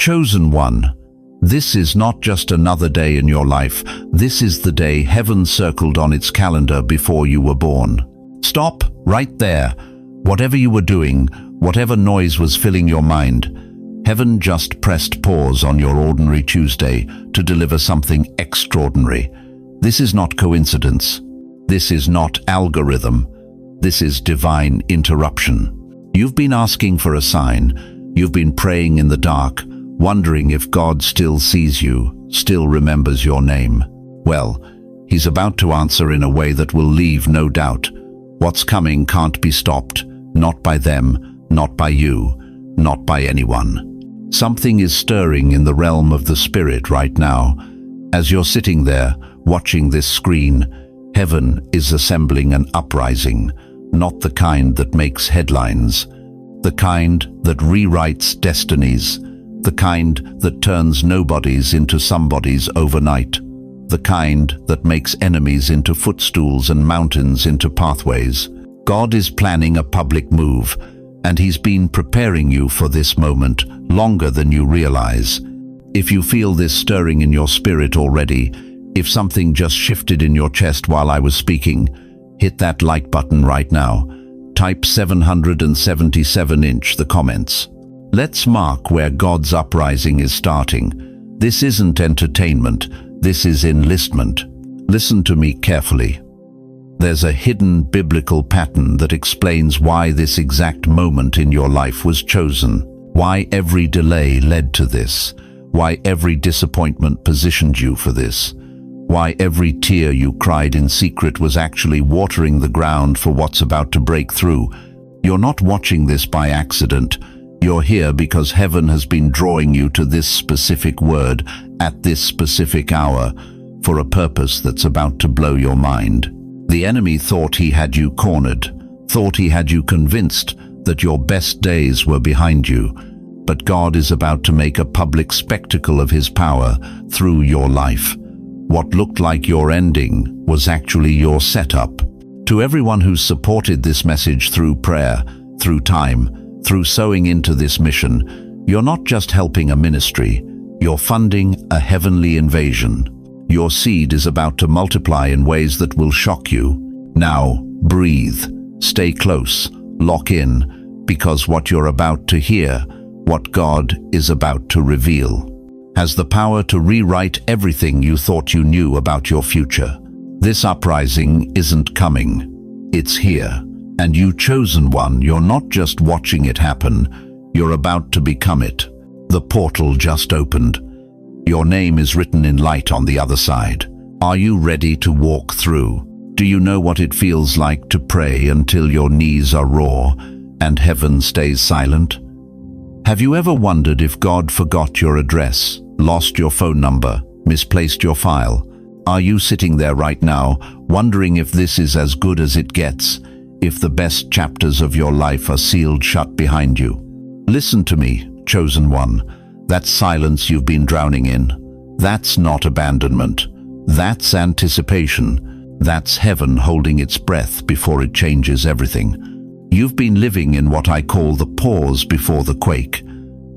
Chosen one, this is not just another day in your life. This is the day heaven circled on its calendar before you were born. Stop right there. Whatever you were doing, whatever noise was filling your mind, heaven just pressed pause on your ordinary Tuesday to deliver something extraordinary. This is not coincidence. This is not algorithm. This is divine interruption. You've been asking for a sign. You've been praying in the dark, wondering if God still sees you, still remembers your name. Well, He's about to answer in a way that will leave no doubt. What's coming can't be stopped, not by them, not by you, not by anyone. Something is stirring in the realm of the Spirit right now. As you're sitting there, watching this screen, heaven is assembling an uprising, not the kind that makes headlines, the kind that rewrites destinies, the kind that turns nobodies into somebodies overnight, the kind that makes enemies into footstools and mountains into pathways. God is planning a public move, and He's been preparing you for this moment longer than you realize. If you feel this stirring in your spirit already, if something just shifted in your chest while I was speaking, hit that like button right now. Type 777 the comments. Let's mark where God's uprising is starting. This isn't entertainment, this is enlistment. Listen to me carefully. There's a hidden biblical pattern that explains why this exact moment in your life was chosen, why every delay led to this, why every disappointment positioned you for this, why every tear you cried in secret was actually watering the ground for what's about to break through. You're not watching this by accident. You're here because heaven has been drawing you to this specific word at this specific hour for a purpose that's about to blow your mind. The enemy thought he had you cornered, thought he had you convinced that your best days were behind you. But God is about to make a public spectacle of His power through your life. What looked like your ending was actually your setup. To everyone who's supported this message through prayer, through time, through sowing into this mission, you're not just helping a ministry, you're funding a heavenly invasion. Your seed is about to multiply in ways that will shock you. Now, breathe, stay close, lock in, because what you're about to hear, what God is about to reveal, has the power to rewrite everything you thought you knew about your future. This uprising isn't coming. It's here. And you chosen one, you're not just watching it happen, you're about to become it. The portal just opened. Your name is written in light on the other side. Are you ready to walk through? Do you know what it feels like to pray until your knees are raw and heaven stays silent? Have you ever wondered if God forgot your address, lost your phone number, misplaced your file? Are you sitting there right now, wondering if this is as good as it gets, if the best chapters of your life are sealed shut behind you? Listen to me, chosen one. That silence you've been drowning in, that's not abandonment. That's anticipation. That's heaven holding its breath before it changes everything. You've been living in what I call the pause before the quake.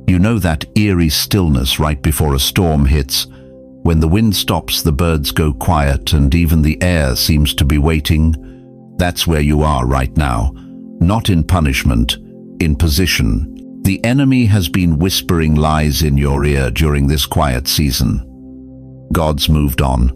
You know that eerie stillness right before a storm hits. When the wind stops, the birds go quiet, and even the air seems to be waiting. That's where you are right now. Not in punishment, in position. The enemy has been whispering lies in your ear during this quiet season. God's moved on.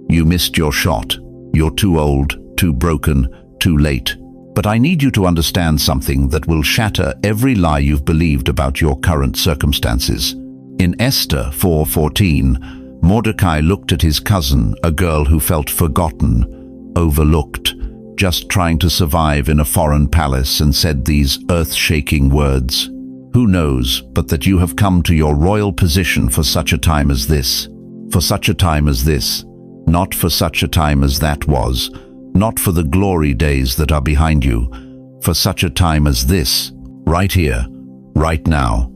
You missed your shot. You're too old, too broken, too late. But I need you to understand something that will shatter every lie you've believed about your current circumstances. In Esther 4:14, Mordecai looked at his cousin, a girl who felt forgotten, overlooked, just trying to survive in a foreign palace, and said these earth-shaking words. Who knows but that you have come to your royal position for such a time as this? For such a time as this, not for such a time as that was, not for the glory days that are behind you, for such a time as this, right here, right now,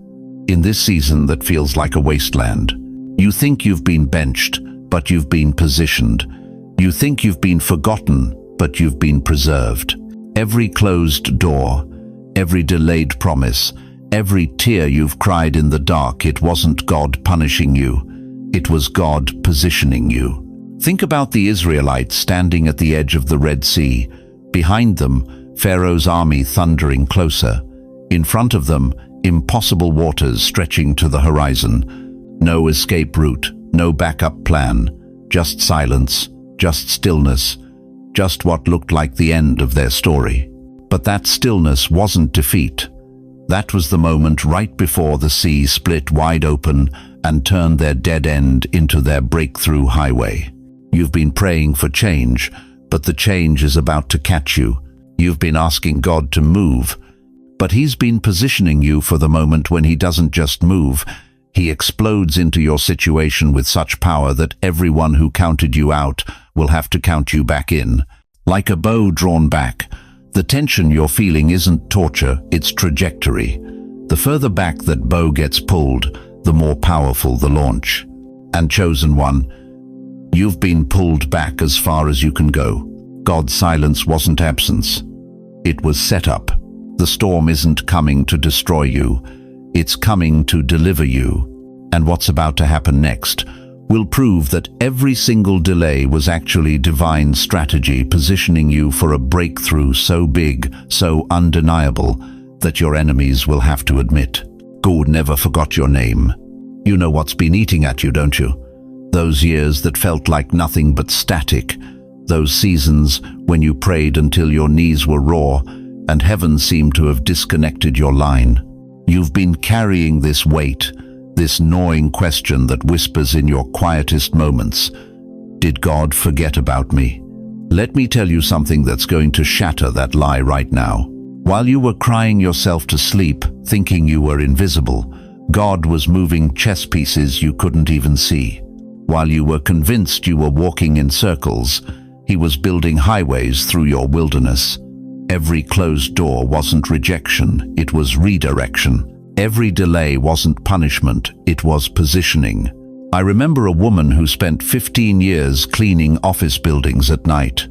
in this season that feels like a wasteland. You think you've been benched, but you've been positioned. You think you've been forgotten, but you've been preserved. Every closed door, every delayed promise, Every tear you've cried in the dark, it wasn't God punishing you. It was God positioning you. Think about the Israelites standing at the edge of the Red Sea. Behind them, Pharaoh's army thundering closer. In front of them, impossible waters stretching to the horizon. No escape route, no backup plan. Just silence, just stillness, just what looked like the end of their story. But that stillness wasn't defeat. That was the moment right before the sea split wide open and turned their dead end into their breakthrough highway. You've been praying for change, but the change is about to catch you. You've been asking God to move, but He's been positioning you for the moment when He doesn't just move. He explodes into your situation with such power that everyone who counted you out will have to count you back in. Like a bow drawn back, the tension you're feeling isn't torture, it's trajectory. The further back that bow gets pulled, the more powerful the launch. And chosen one, you've been pulled back as far as you can go. God's silence wasn't absence. It was set up. The storm isn't coming to destroy you. It's coming to deliver you. And what's about to happen next will prove that every single delay was actually divine strategy positioning you for a breakthrough so big, so undeniable, that your enemies will have to admit. God never forgot your name. You know what's been eating at you, don't you? Those years that felt like nothing but static. Those seasons when you prayed until your knees were raw and heaven seemed to have disconnected your line. You've been carrying this weight, this gnawing question that whispers in your quietest moments. Did God forget about me? Let me tell you something that's going to shatter that lie right now. While you were crying yourself to sleep, thinking you were invisible, God was moving chess pieces you couldn't even see. While you were convinced you were walking in circles, He was building highways through your wilderness. Every closed door wasn't rejection, it was redirection. Every delay wasn't punishment, it was positioning. I remember a woman who spent 15 years cleaning office buildings at night.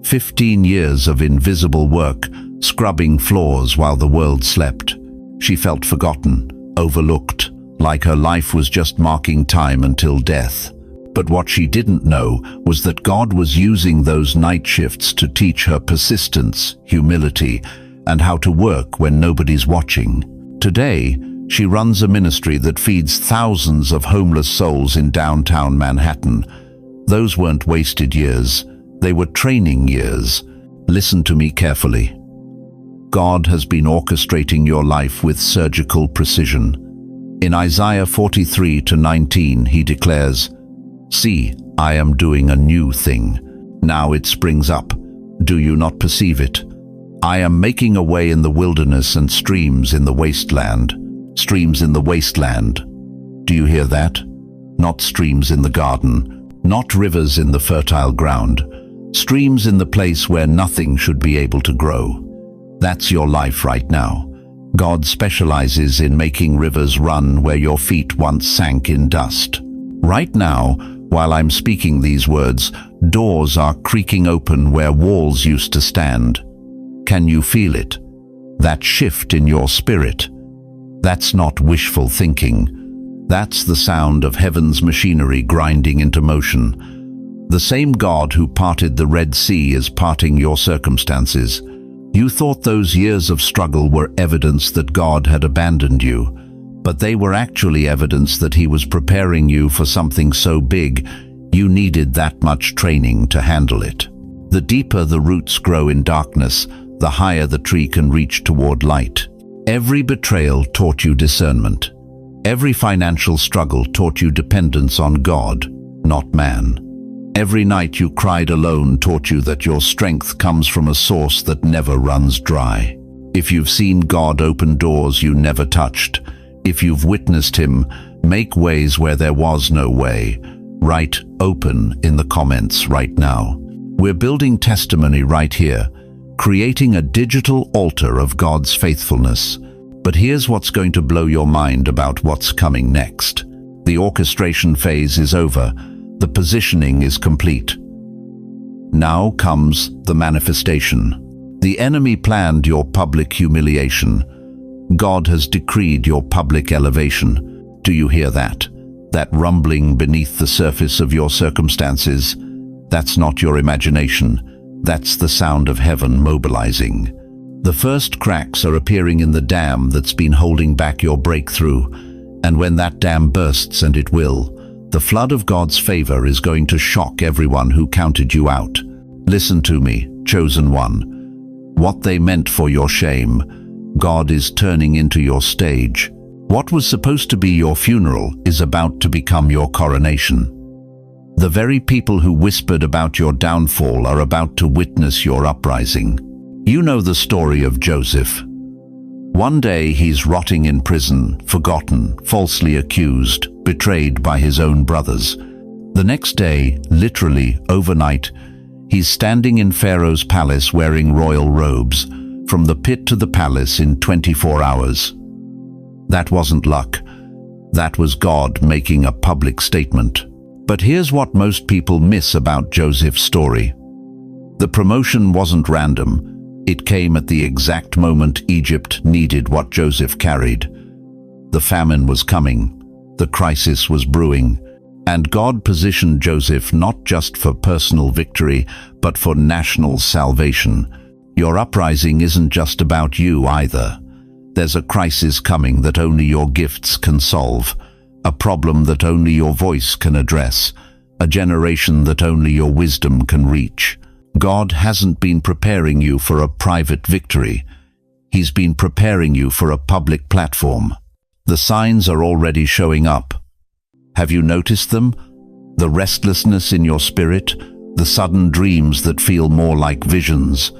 15 years of invisible work, scrubbing floors while the world slept. She felt forgotten, overlooked, like her life was just marking time until death. But what she didn't know was that God was using those night shifts to teach her persistence, humility, and how to work when nobody's watching. Today, she runs a ministry that feeds thousands of homeless souls in downtown Manhattan. Those weren't wasted years, they were training years. Listen to me carefully. God has been orchestrating your life with surgical precision. In Isaiah 43:19, He declares, "See, I am doing a new thing. Now it springs up. Do you not perceive it? I am making a way in the wilderness and streams in the wasteland." Streams in the wasteland. Do you hear that? Not streams in the garden, not rivers in the fertile ground. Streams in the place where nothing should be able to grow. That's your life right now. God specializes in making rivers run where your feet once sank in dust. Right now, while I'm speaking these words, doors are creaking open where walls used to stand. Can you feel it? That shift in your spirit? That's not wishful thinking. That's the sound of heaven's machinery grinding into motion. The same God who parted the Red Sea is parting your circumstances. You thought those years of struggle were evidence that God had abandoned you, but they were actually evidence that He was preparing you for something so big you needed that much training to handle it. The deeper the roots grow in darkness, the higher the tree can reach toward light. Every betrayal taught you discernment. Every financial struggle taught you dependence on God, not man. Every night you cried alone taught you that your strength comes from a source that never runs dry. If you've seen God open doors you never touched, if you've witnessed Him make ways where there was no way, write "open" in the comments right now. We're building testimony right here, creating a digital altar of God's faithfulness. But here's what's going to blow your mind about what's coming next. The orchestration phase is over. The positioning is complete. Now comes the manifestation. The enemy planned your public humiliation. God has decreed your public elevation. Do you hear that? That rumbling beneath the surface of your circumstances? That's not your imagination. That's the sound of heaven mobilizing. The first cracks are appearing in the dam that's been holding back your breakthrough. And when that dam bursts, and it will, the flood of God's favor is going to shock everyone who counted you out. Listen to me, chosen one. What they meant for your shame, God is turning into your stage. What was supposed to be your funeral is about to become your coronation. The very people who whispered about your downfall are about to witness your uprising. You know the story of Joseph. One day he's rotting in prison, forgotten, falsely accused, betrayed by his own brothers. The next day, literally overnight, he's standing in Pharaoh's palace wearing royal robes, from the pit to the palace in 24 hours. That wasn't luck. That was God making a public statement. But here's what most people miss about Joseph's story. The promotion wasn't random. It came at the exact moment Egypt needed what Joseph carried. The famine was coming. The crisis was brewing. And God positioned Joseph not just for personal victory, but for national salvation. Your uprising isn't just about you either. There's a crisis coming that only your gifts can solve, a problem that only your voice can address, a generation that only your wisdom can reach. God hasn't been preparing you for a private victory. He's been preparing you for a public platform. The signs are already showing up. Have you noticed them? The restlessness in your spirit, the sudden dreams that feel more like visions,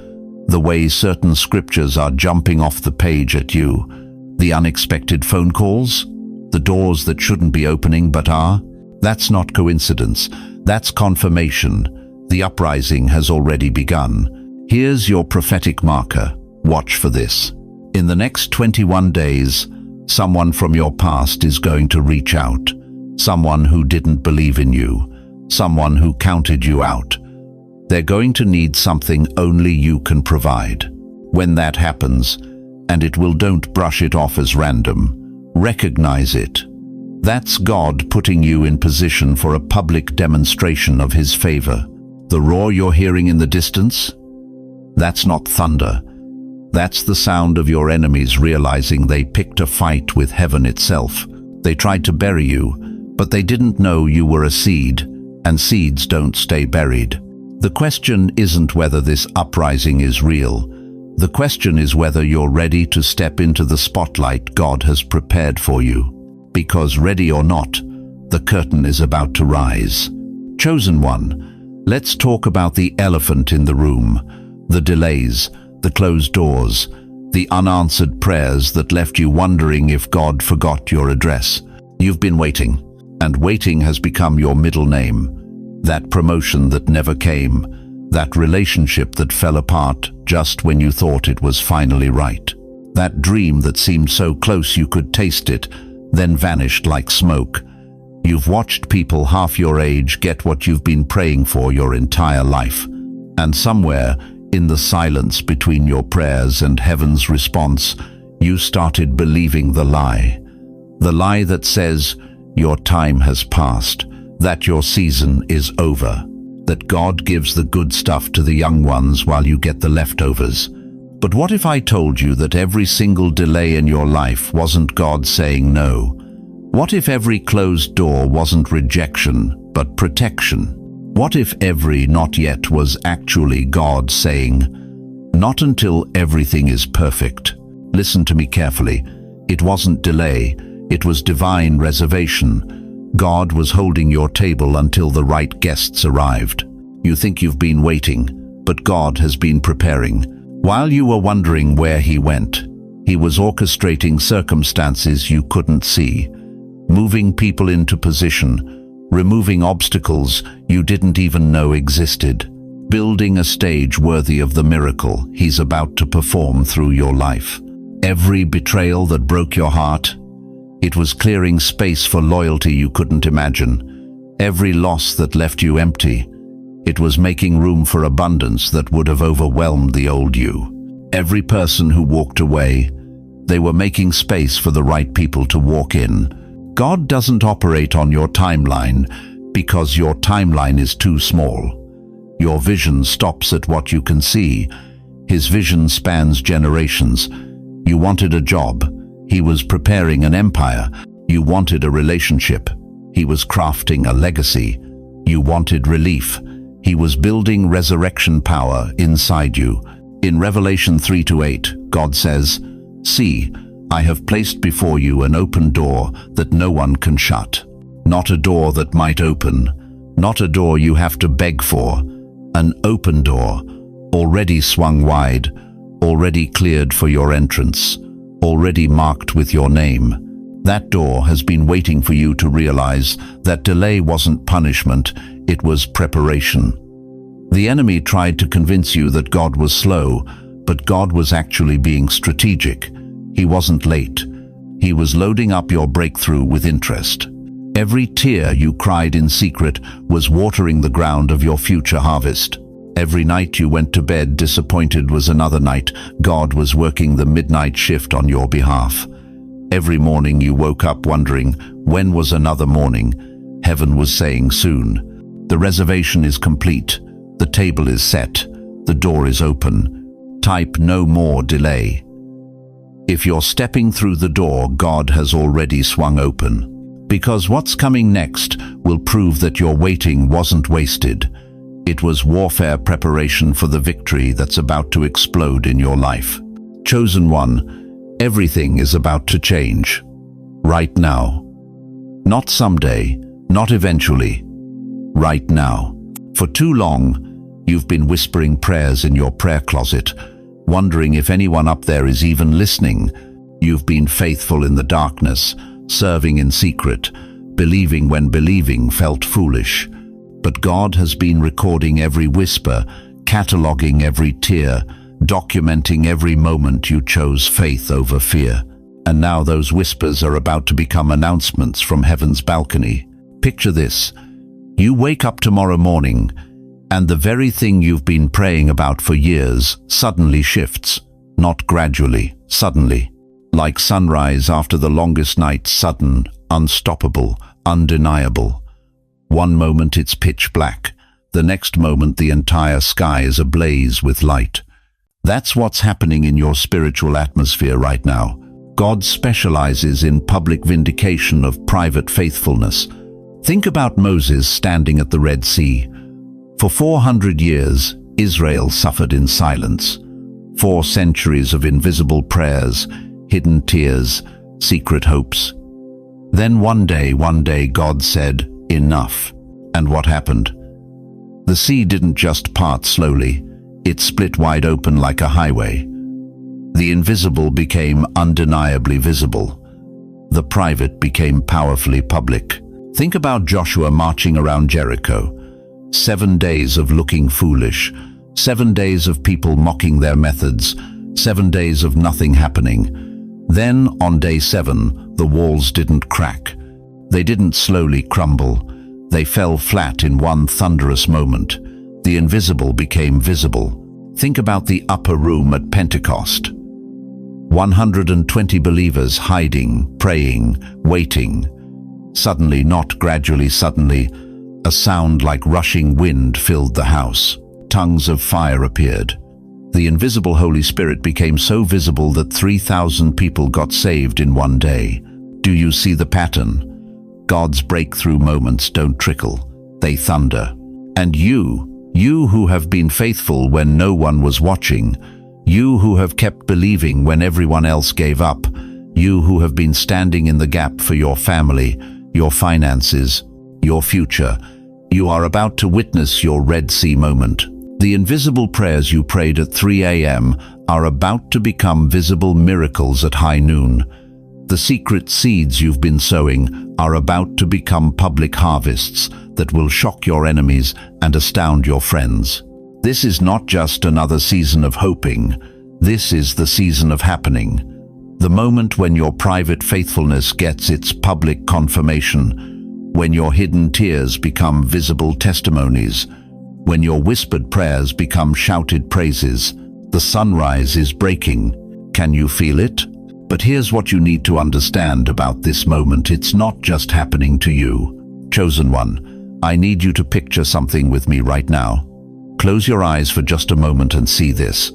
the way certain scriptures are jumping off the page at you, the unexpected phone calls, the doors that shouldn't be opening but are. That's not coincidence. That's confirmation. The uprising has already begun. Here's your prophetic marker. Watch for this. In the next 21 days, someone from your past is going to reach out. Someone who didn't believe in you. Someone who counted you out. They're going to need something only you can provide. When that happens, and it will, don't brush it off as random. Recognize it. That's God putting you in position for a public demonstration of His favor. The roar you're hearing in the distance? That's not thunder. That's the sound of your enemies realizing they picked a fight with heaven itself. They tried to bury you, but they didn't know you were a seed, and seeds don't stay buried. The question isn't whether this uprising is real. The question is whether you're ready to step into the spotlight God has prepared for you. Because ready or not, the curtain is about to rise. Chosen one, let's talk about the elephant in the room, the delays, the closed doors, the unanswered prayers that left you wondering if God forgot your address. You've been waiting, and waiting has become your middle name. That promotion that never came, that relationship that fell apart just when you thought it was finally right. That dream that seemed so close you could taste it, then vanished like smoke. You've watched people half your age get what you've been praying for your entire life. And somewhere, in the silence between your prayers and heaven's response, you started believing the lie. The lie that says, your time has passed, that your season is over, that God gives the good stuff to the young ones while you get the leftovers. But what if I told you that every single delay in your life wasn't God saying no? What if every closed door wasn't rejection, but protection? What if every not yet was actually God saying, not until everything is perfect? Listen to me carefully. It wasn't delay, it was divine reservation. God was holding your table until the right guests arrived. You think you've been waiting, but God has been preparing. While you were wondering where He went, He was orchestrating circumstances you couldn't see, moving people into position, removing obstacles you didn't even know existed, building a stage worthy of the miracle He's about to perform through your life. Every betrayal that broke your heart, it was clearing space for loyalty you couldn't imagine. Every loss that left you empty, it was making room for abundance that would have overwhelmed the old you. Every person who walked away, They were making space for the right people to walk in. God doesn't operate on your timeline because your timeline is too small. Your vision stops at what you can see. His vision spans generations. You wanted a job. He was preparing an empire. You wanted a relationship. He was crafting a legacy. You wanted relief. He was building resurrection power inside you. In Revelation 3-8, God says, "See, I have placed before you an open door that no one can shut." Not a door that might open, not a door you have to beg for, an open door, already swung wide, already cleared for your entrance, already marked with your name. That door has been waiting for you to realize that delay wasn't punishment, it was preparation. The enemy tried to convince you that God was slow, but God was actually being strategic. He wasn't late. He was loading up your breakthrough with interest. Every tear you cried in secret was watering the ground of your future harvest. Every night you went to bed disappointed was another night God was working the midnight shift on your behalf. Every morning you woke up wondering, when was another morning? Heaven was saying soon. The reservation is complete. The table is set. The door is open. Type no more delay. If you're stepping through the door, God has already swung open. Because what's coming next will prove that your waiting wasn't wasted. It was warfare preparation for the victory that's about to explode in your life. Chosen one, everything is about to change. Right now. Not someday, not eventually. Right now. For too long, you've been whispering prayers in your prayer closet, wondering if anyone up there is even listening. You've been faithful in the darkness, serving in secret, believing when believing felt foolish. But God has been recording every whisper, cataloging every tear, documenting every moment you chose faith over fear. And now those whispers are about to become announcements from heaven's balcony. Picture this. You wake up tomorrow morning, and the very thing you've been praying about for years suddenly shifts. Not gradually, suddenly. Like sunrise after the longest night, sudden, unstoppable, undeniable. One moment it's pitch black. The next moment the entire sky is ablaze with light. That's what's happening in your spiritual atmosphere right now. God specializes in public vindication of private faithfulness. Think about Moses standing at the Red Sea. For 400 years, Israel suffered in silence. 4 centuries of invisible prayers, hidden tears, secret hopes. Then one day, God said, "Enough." And what happened? The sea didn't just part slowly, it split wide open like a highway. The invisible became undeniably visible. The private became powerfully public. Think about Joshua marching around Jericho. 7 days of looking foolish, 7 days of people mocking their methods, 7 days of nothing happening. Then, on day 7, the walls didn't crack. They didn't slowly crumble. They fell flat in one thunderous moment. The invisible became visible. Think about the upper room at Pentecost. 120 believers hiding, praying, waiting. Suddenly, not gradually, suddenly, a sound like rushing wind filled the house. Tongues of fire appeared. The invisible Holy Spirit became so visible that 3,000 people got saved in one day. Do you see the pattern? God's breakthrough moments don't trickle, they thunder. And you who have been faithful when no one was watching, you who have kept believing when everyone else gave up, you who have been standing in the gap for your family, your finances, your future, you are about to witness your Red Sea moment. The invisible prayers you prayed at 3 a.m. are about to become visible miracles at high noon. The secret seeds you've been sowing are about to become public harvests that will shock your enemies and astound your friends. This is not just another season of hoping. This is the season of happening. The moment when your private faithfulness gets its public confirmation, when your hidden tears become visible testimonies, when your whispered prayers become shouted praises. The sunrise is breaking. Can you feel it? But here's what you need to understand about this moment. It's not just happening to you. Chosen one, I need you to picture something with me right now. Close your eyes for just a moment and see this.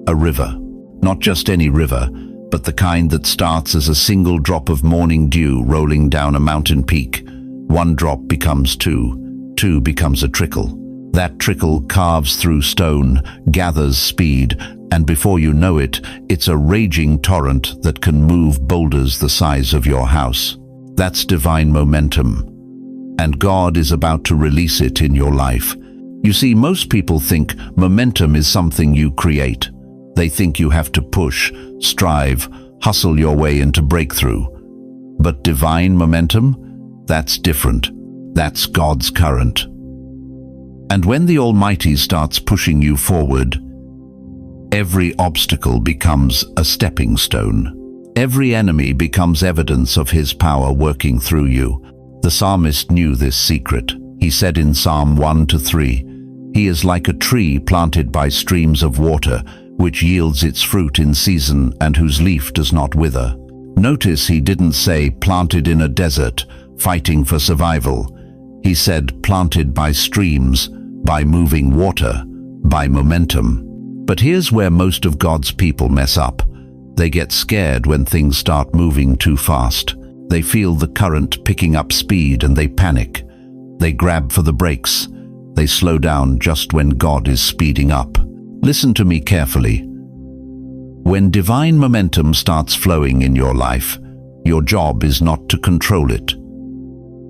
A river. Not just any river, but the kind that starts as a single drop of morning dew rolling down a mountain peak. One drop becomes two, two becomes a trickle. That trickle carves through stone, gathers speed, and before you know it, it's a raging torrent that can move boulders the size of your house. That's divine momentum. And God is about to release it in your life. You see, most people think momentum is something you create. They think you have to push, strive, hustle your way into breakthrough. But divine momentum? That's different. That's God's current. And when the Almighty starts pushing you forward, every obstacle becomes a stepping stone. Every enemy becomes evidence of His power working through you. The psalmist knew this secret. He said in Psalm 1-3, "He is like a tree planted by streams of water, which yields its fruit in season and whose leaf does not wither." Notice he didn't say planted in a desert, fighting for survival. He said planted by streams, by moving water, by momentum. But here's where most of God's people mess up. They get scared when things start moving too fast. They feel the current picking up speed and they panic. They grab for the brakes. They slow down just when God is speeding up. Listen to me carefully. When divine momentum starts flowing in your life, your job is not to control it.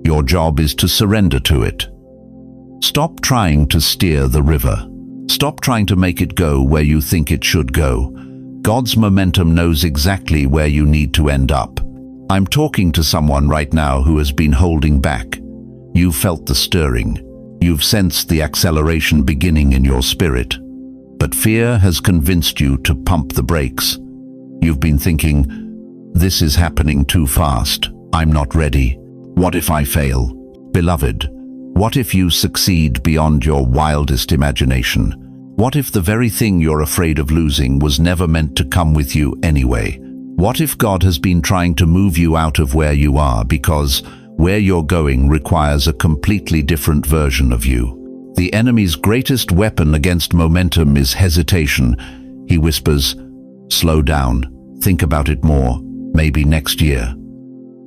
Your job is to surrender to it. Stop trying to steer the river. Stop trying to make it go where you think it should go. God's momentum knows exactly where you need to end up. I'm talking to someone right now who has been holding back. You've felt the stirring. You've sensed the acceleration beginning in your spirit. But fear has convinced you to pump the brakes. You've been thinking, this is happening too fast. I'm not ready. What if I fail? Beloved, what if you succeed beyond your wildest imagination? What if the very thing you're afraid of losing was never meant to come with you anyway? What if God has been trying to move you out of where you are because where you're going requires a completely different version of you? The enemy's greatest weapon against momentum is hesitation. He whispers, slow down, think about it more, maybe next year.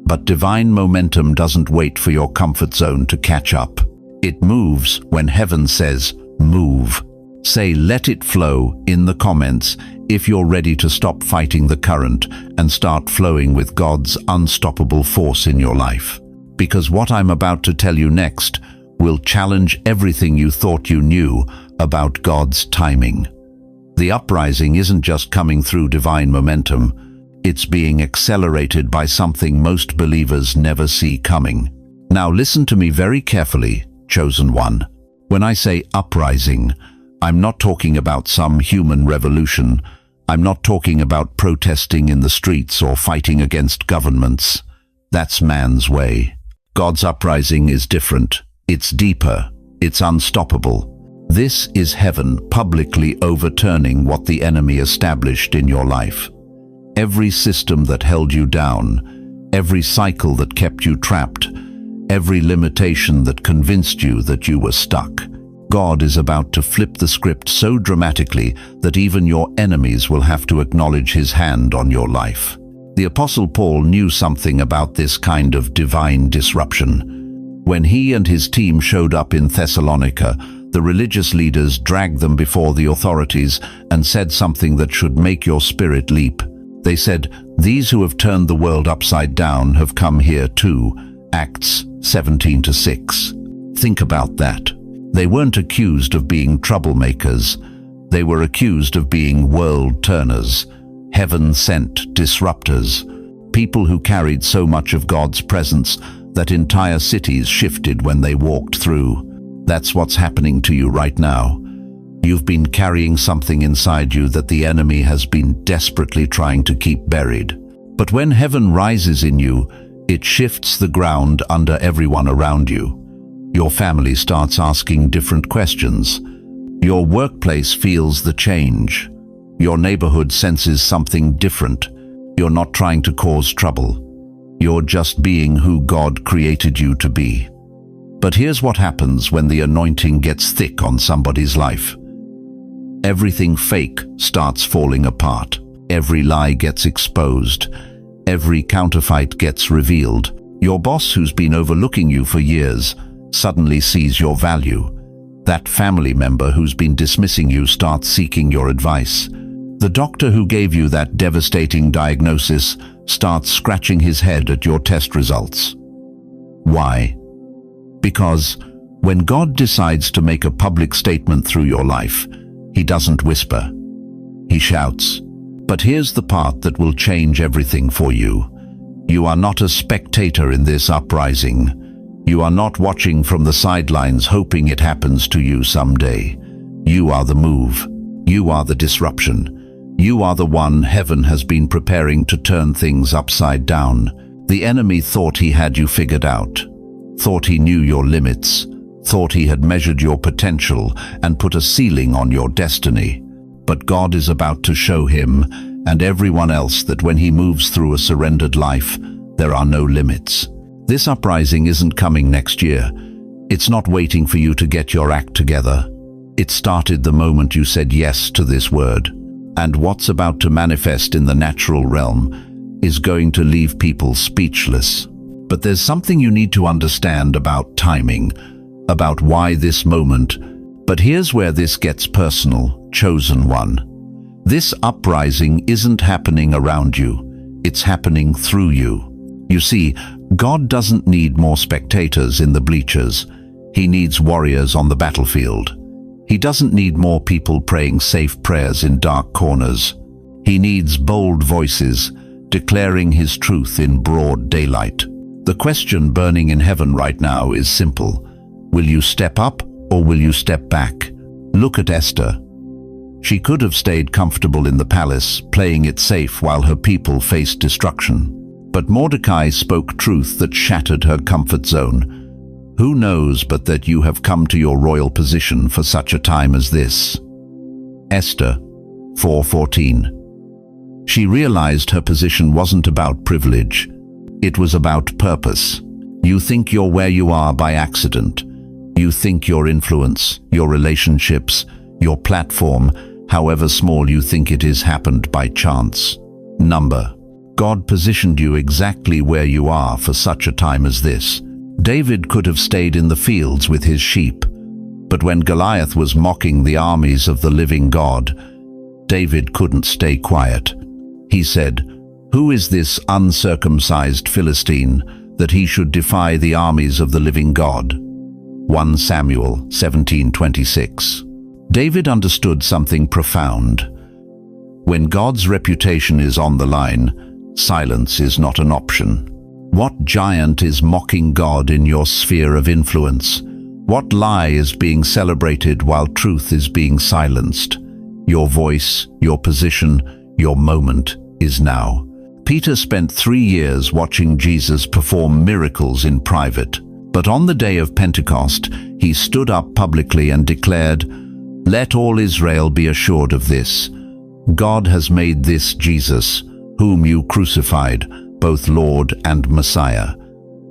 But divine momentum doesn't wait for your comfort zone to catch up. It moves when heaven says, move. Say, let it flow in the comments if you're ready to stop fighting the current and start flowing with God's unstoppable force in your life. Because what I'm about to tell you next will challenge everything you thought you knew about God's timing. The uprising isn't just coming through divine momentum. It's being accelerated by something most believers never see coming. Now listen to me very carefully, chosen one. When I say uprising, I'm not talking about some human revolution. I'm not talking about protesting in the streets or fighting against governments. That's man's way. God's uprising is different. It's deeper. It's unstoppable. This is heaven publicly overturning what the enemy established in your life. Every system that held you down, every cycle that kept you trapped, every limitation that convinced you that you were stuck. God is about to flip the script so dramatically that even your enemies will have to acknowledge His hand on your life. The Apostle Paul knew something about this kind of divine disruption. When he and his team showed up in Thessalonica, the religious leaders dragged them before the authorities and said something that should make your spirit leap. They said, "These who have turned the world upside down have come here too." Acts 17-6. Think about that. They weren't accused of being troublemakers. They were accused of being world turners, heaven-sent disruptors, people who carried so much of God's presence that entire cities shifted when they walked through. That's what's happening to you right now. You've been carrying something inside you that the enemy has been desperately trying to keep buried. But when heaven rises in you, it shifts the ground under everyone around you. Your family starts asking different questions. Your workplace feels the change. Your neighborhood senses something different. You're not trying to cause trouble. You're just being who God created you to be. But here's what happens when the anointing gets thick on somebody's life. Everything fake starts falling apart. Every lie gets exposed. Every counterfeit gets revealed. Your boss, who's been overlooking you for years, suddenly sees your value. That family member who's been dismissing you starts seeking your advice. The doctor who gave you that devastating diagnosis starts scratching his head at your test results. Why? Because when God decides to make a public statement through your life, He doesn't whisper. He shouts. But here's the part that will change everything for you. You are not a spectator in this uprising. You are not watching from the sidelines hoping it happens to you someday. You are the move. You are the disruption. You are the one heaven has been preparing to turn things upside down. The enemy thought he had you figured out, thought he knew your limits, thought he had measured your potential and put a ceiling on your destiny. But God is about to show him and everyone else that when he moves through a surrendered life, there are no limits. This uprising isn't coming next year. It's not waiting for you to get your act together. It started the moment you said yes to this word. And what's about to manifest in the natural realm is going to leave people speechless. But there's something you need to understand about timing, about why this moment. But here's where this gets personal, chosen one. This uprising isn't happening around you. It's happening through you. You see, God doesn't need more spectators in the bleachers. He needs warriors on the battlefield. He doesn't need more people praying safe prayers in dark corners. He needs bold voices declaring His truth in broad daylight. The question burning in heaven right now is simple. Will you step up or will you step back? Look at Esther. She could have stayed comfortable in the palace, playing it safe while her people faced destruction. But Mordecai spoke truth that shattered her comfort zone. Who knows but that you have come to your royal position for such a time as this? Esther 4:14. She realized her position wasn't about privilege. It was about purpose. You think you're where you are by accident. You think your influence, your relationships, your platform, however small you think it is, happened by chance. God positioned you exactly where you are for such a time as this. David could have stayed in the fields with his sheep, but when Goliath was mocking the armies of the living God, David couldn't stay quiet. He said, "Who is this uncircumcised Philistine that he should defy the armies of the living God?" 1 Samuel 17:26. David understood something profound. When God's reputation is on the line, silence is not an option. What giant is mocking God in your sphere of influence? What lie is being celebrated while truth is being silenced? Your voice, your position, your moment is now. Peter spent 3 years watching Jesus perform miracles in private, but on the day of Pentecost, he stood up publicly and declared, "Let all Israel be assured of this. God has made this Jesus, whom you crucified, both Lord and Messiah."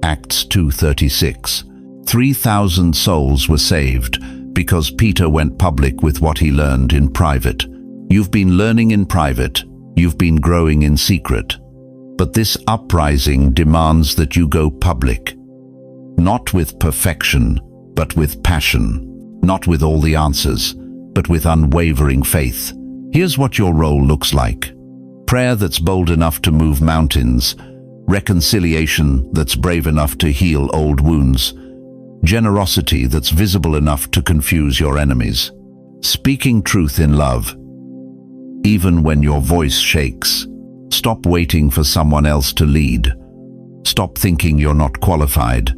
Acts 2:36. 3,000 souls were saved because Peter went public with what he learned in private. You've been learning in private. You've been growing in secret. But this uprising demands that you go public. Not with perfection, but with passion. Not with all the answers, but with unwavering faith. Here's what your role looks like. Prayer that's bold enough to move mountains, reconciliation that's brave enough to heal old wounds, generosity that's visible enough to confuse your enemies, speaking truth in love, even when your voice shakes. Stop waiting for someone else to lead. Stop thinking you're not qualified.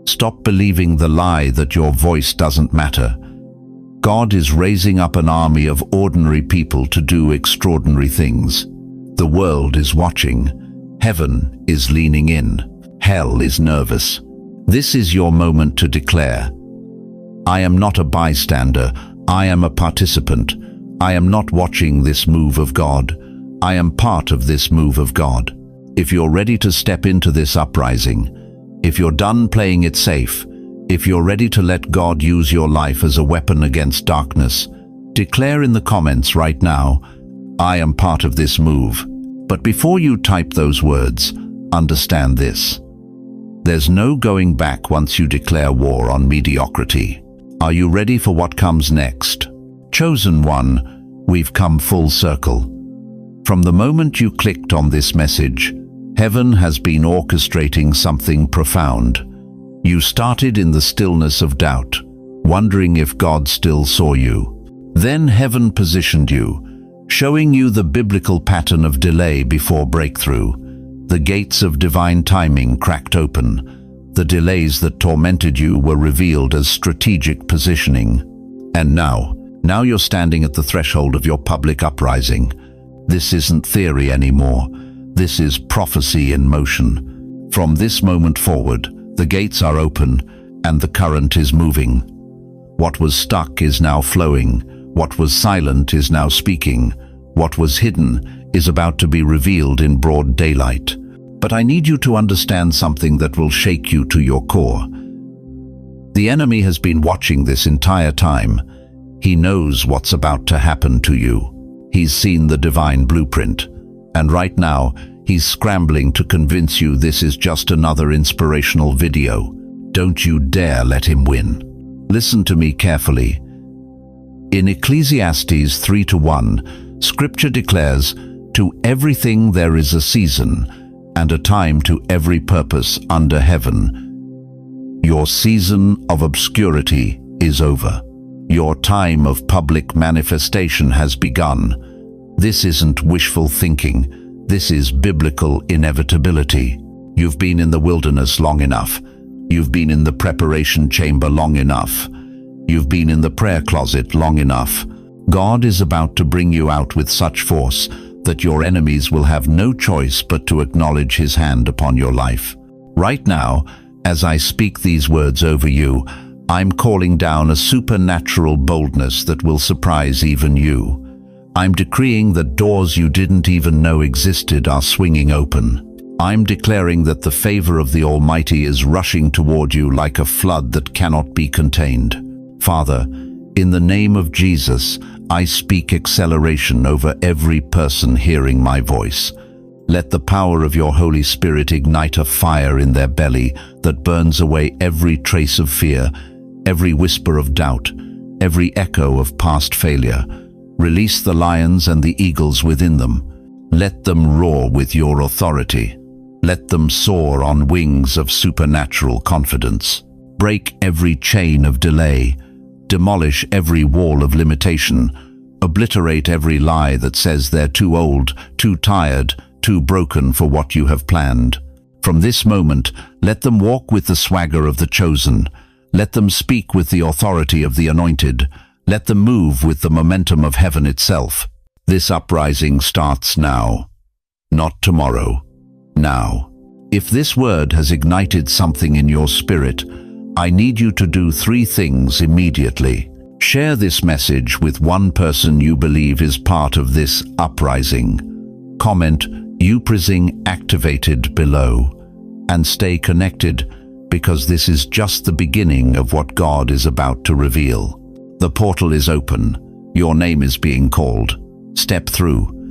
Stop believing the lie that your voice doesn't matter. God is raising up an army of ordinary people to do extraordinary things. The world is watching. Heaven is leaning in. Hell is nervous. This is your moment to declare, "I am not a bystander. I am a participant. I am not watching this move of God. I am part of this move of God. If you're ready to step into this uprising, if you're done playing it safe, if you're ready to let God use your life as a weapon against darkness, declare in the comments right now, I am part of this move. But before you type those words, understand this. There's no going back once you declare war on mediocrity. Are you ready for what comes next? Chosen one, we've come full circle. From the moment you clicked on this message, heaven has been orchestrating something profound. You started in the stillness of doubt, wondering if God still saw you. Then heaven positioned you, showing you the biblical pattern of delay before breakthrough. The gates of divine timing cracked open. The delays that tormented you were revealed as strategic positioning. And now you're standing at the threshold of your public uprising. This isn't theory anymore. This is prophecy in motion. From this moment forward, the gates are open and the current is moving. What was stuck is now flowing. What was silent is now speaking. What was hidden is about to be revealed in broad daylight. But I need you to understand something that will shake you to your core. The enemy has been watching this entire time. He knows what's about to happen to you. He's seen the divine blueprint. And right now, he's scrambling to convince you this is just another inspirational video. Don't you dare let him win. Listen to me carefully. In Ecclesiastes 3:1, Scripture declares, "To everything there is a season, and a time to every purpose under heaven." Your season of obscurity is over. Your time of public manifestation has begun. This isn't wishful thinking. This is biblical inevitability. You've been in the wilderness long enough. You've been in the preparation chamber long enough. You've been in the prayer closet long enough. God is about to bring you out with such force that your enemies will have no choice but to acknowledge His hand upon your life. Right now, as I speak these words over you, I'm calling down a supernatural boldness that will surprise even you. I'm decreeing that doors you didn't even know existed are swinging open. I'm declaring that the favor of the Almighty is rushing toward you like a flood that cannot be contained. Father, in the name of Jesus, I speak acceleration over every person hearing my voice. Let the power of your Holy Spirit ignite a fire in their belly that burns away every trace of fear, every whisper of doubt, every echo of past failure. Release the lions and the eagles within them. Let them roar with your authority. Let them soar on wings of supernatural confidence. Break every chain of delay. Demolish every wall of limitation. Obliterate every lie that says they're too old, too tired, too broken for what you have planned. From this moment, let them walk with the swagger of the chosen. Let them speak with the authority of the anointed. Let them move with the momentum of heaven itself. This uprising starts now, not tomorrow, now. If this word has ignited something in your spirit, I need you to do 3 things immediately. Share this message with one person you believe is part of this uprising. Comment Uprising activated below. And stay connected, because this is just the beginning of what God is about to reveal. The portal is open. Your name is being called. Step through.